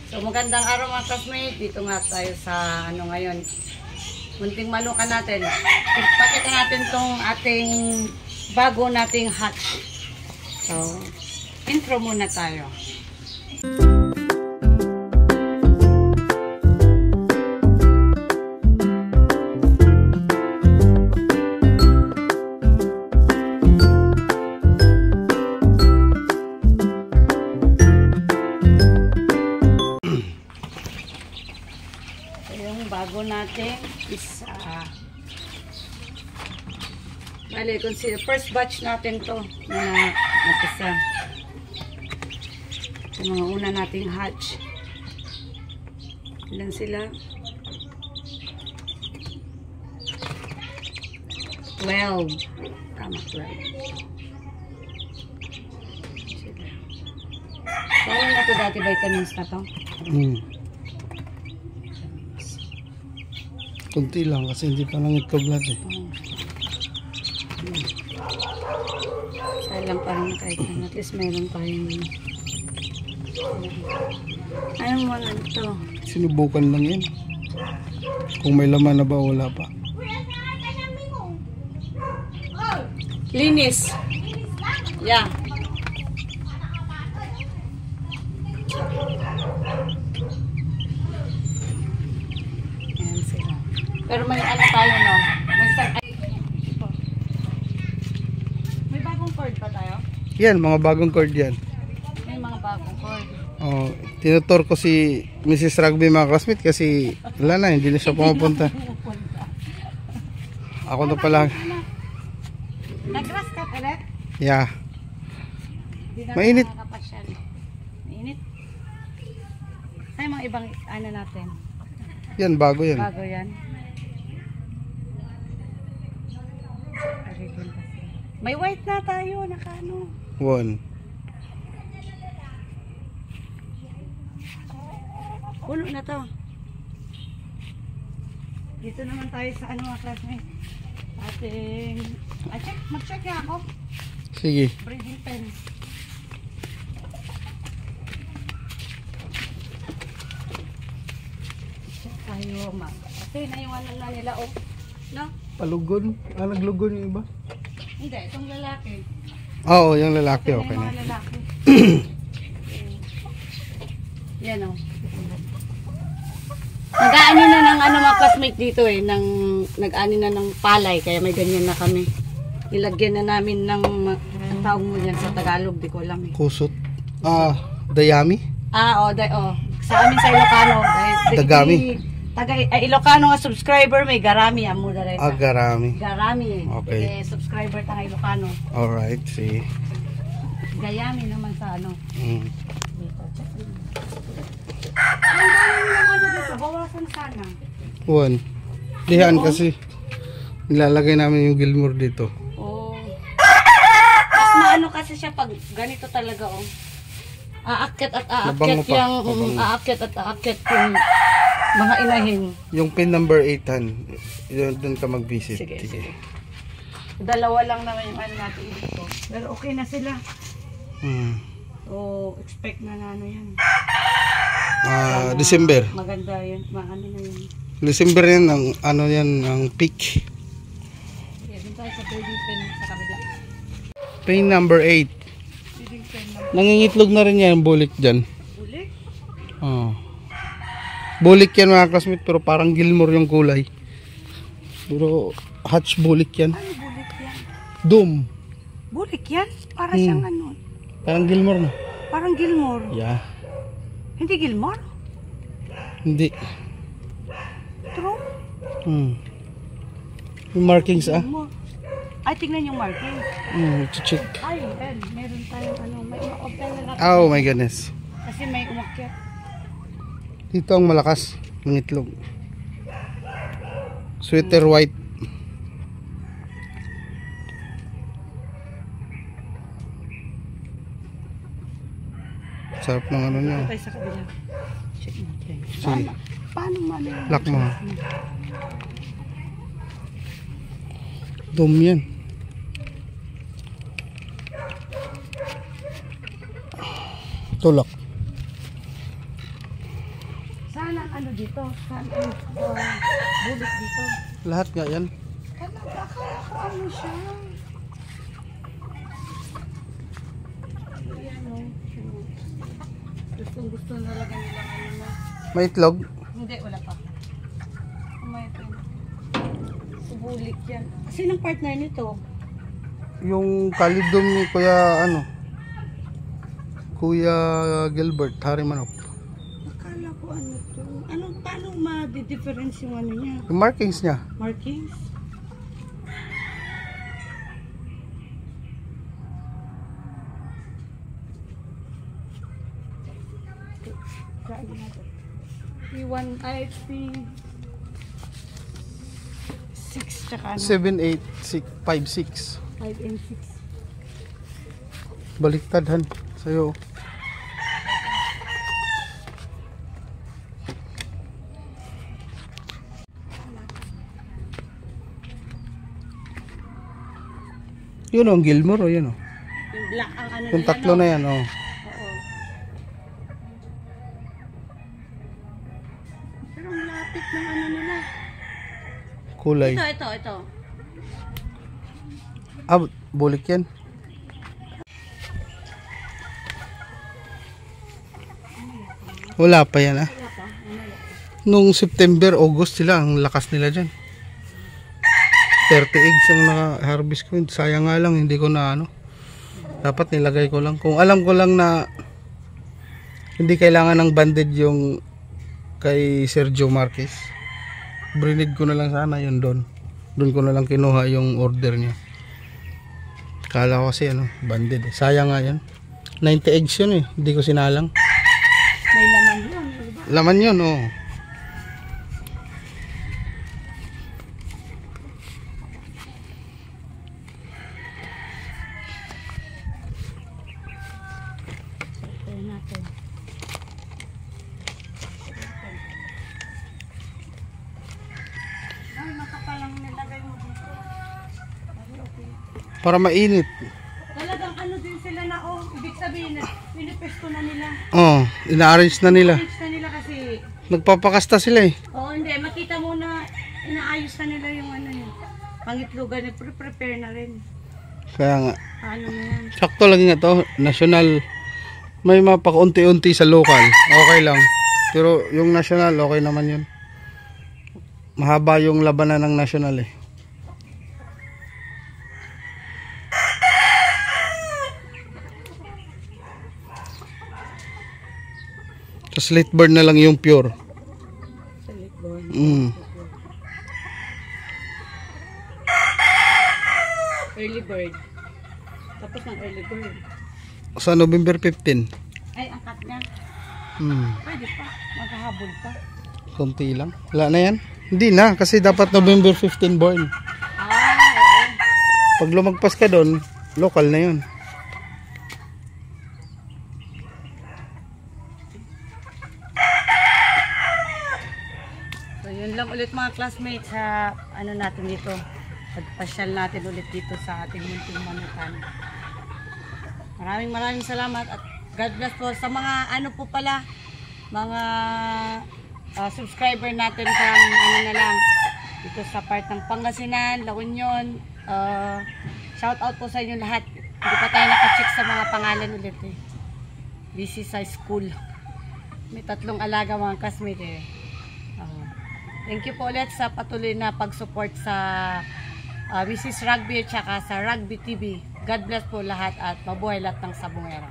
So magandang araw mga classmates. Dito nga tayo sa ano ngayon. Munting manukan natin. Ipakita natin tong ating bago nating hatch. So intro muna tayo. Bago natin is bali, consider first batch natin to na napisa sa mga una nating hatch. Ilan sila? 12. Tama, 12 sila. So ano na to dati, vitamins na to? Kunti lang kasi hindi pa lang itlog lahat eh. Sayang parang kahit na at least meron tayong ano mo lang ito. Sinubukan lang yan. Kung may laman na ba wala pa. Linis. Yeah. Pero may ano tayo, no? May bagong cord pa tayo? Yan, mga bagong cord yan. May mga bagong cord. Oh, tinutor ko si Mrs. Rugby mga classmate kasi wala na, hindi na siya pumupunta. Ako na pala. Nag-grass cut ulit? Yeah. Mainit. Mainit? Ay, mga ibang ano natin? Yan, bago yan. Bago yan. May white na tayo, nakano. One. Puno na to. Dito naman tayo sa ano mga classmates. Ating mag-check nga ako. Sige. Breeding pen. Check tayo mag. Kasi naiwanan na nila oh. No? Palugon? Naglugon yung iba? Hindi, itong lalaki. Oo, yung lalaki Ito okay yung na. mga lalaki. Yan o. Nag-aani na ng ano mga classmate dito eh. Nag-aani na ng palay. Kaya may ganyan na kami. Ilagyan na namin ng ang tawag mo yan sa Tagalog. Di ko alam eh. Kusot. Dayami? Sa amin sa Ilocano. Dagami. Ilocano nga subscriber, may garami amo dere. Garami. Garami. Okay. Subscriber ta nga Ilocano. Alright, see. Gayami naman sa ano. Dito, check. Ang dami ng ano dito, bawasan sana. One. Dihan kasi. Nilalagay namin yung Gilmore dito. Oh. Mas maano kasi siya pag ganito talaga oh. Aakyat at aakyat yung aakyat at aakyat yung mga inahin. Yung pin number 8 han. Doon ka mag-visit. Sige. Dalawa lang naman yung ano natin dito. Pero okay na sila. So, expect na ano yan. December. Maganda yun. Ano na yun. December yan. Ano yan. Ang peak. Yeah, dun tayo sa breeding pen sa kabila. Pin number 8. Breeding pen number. Nangingitlog na rin yan. Bulik dyan. Bulik? Oo. Bulik yan mga classmate, pero parang Gilmore yung kulay. Pero hatch bulik yan. Ano bulik yan? Doom. Bulik yan? Para siyang ano? Parang Gilmore na. Parang Gilmore? Yeah. Hindi Gilmore? Hindi. True? Yung markings Gilmore. Ay, tingnan yung markings. Check. Ay, meron tayong ano, may umakyat na natin. Oh my goodness. Kasi may umakyat. Dito ang malakas ng itlog. Sweater white. Sarap ng ano niya. Tayo sa kabila. Check natin. Sige. Paano mali? Lock mo. Dom yan. Tulak. Saan ang ano dito? Saan ang bulik dito? Lahat nga yan. Talaga, akala ko ano siya. Ayan o. Gustong gusto nalaga nila ano na. May itlog. Hindi, wala pa. May ito. Bulik yan. Sinong partner nito? Yung kalidom ni Kuya Kuya Gilbert, Hari Manok. Akala ko ano to. Paano ma-difference yung ano niya? Yung markings niya. Markings? P1, P6 tsaka ano? 7, 8, 6, 5, 6. 5 and 6. Baliktad han sa'yo. Yun ang Gilmore o yun o. Yung black ang ano Yung nila, tatlo no? na yan o. Oo. Pero ang lapit ng ano nila. Kulay. Ito. Ah, bulik yan. Wala pa yan ah. Wala pa. Nung September, August sila, ang lakas nila dyan. 30 eggs ang naka-harvest ko. Sayang nga lang, hindi ko na dapat nilagay ko lang. Kung alam ko lang na hindi kailangan ng banded yung kay Sergio Marquez, brinid ko na lang sana yun doon. Doon ko na lang kinuha yung order niya. Kala ko kasi banded eh. Sayang nga yan. 90 eggs yun eh. Hindi ko sinalang. May laman yun. Diba? Laman yun oh. Ito natin. Ay, makapalang nilagay mo dito. Okay. Para mainit. Talagang ano din sila na ibig sabihin na pinipesto na nila. Oh, ina-arrange na nila. Arrange na nila kasi Nagpapakasta sila eh. hindi, makita mo na inaayos na nila yung ano yun. Pangitlugan, prepare na rin. Kaya nga. Paano na yan? Sakto lang nga to. National. May mapakaunti-unti sa local. Okay lang. Pero yung national, okay naman yun. Mahaba yung labanan ng national eh. Tapos late bird na lang yung pure. Early bird. Tapos ng early bird. Sa November 15. Ay, angkat niya. Pwede pa. Maghahabol pa. Konti lang. Wala na yan. Hindi na. Kasi dapat November 15 born. Oo. Pag lumagpas ka doon, local na yun. So, yun lang ulit mga classmates sa ano natin dito. Pagpasyal natin ulit dito sa ating munting manukan. Maraming salamat at God bless po sa mga ano po pala, mga subscriber natin from ano na lang dito sa part ng Pangasinan, La Union. Shout out po sa inyo lahat. Hindi pa tayo nakacheck sa mga pangalan ulit eh. Busy sa school. May 3 alaga mga classmates eh. Thank you po ulit sa patuloy na pag-support sa Mrs. Rugby at saka sa Rugby TV. God bless po lahat at mabuhay lahat ng sabongera.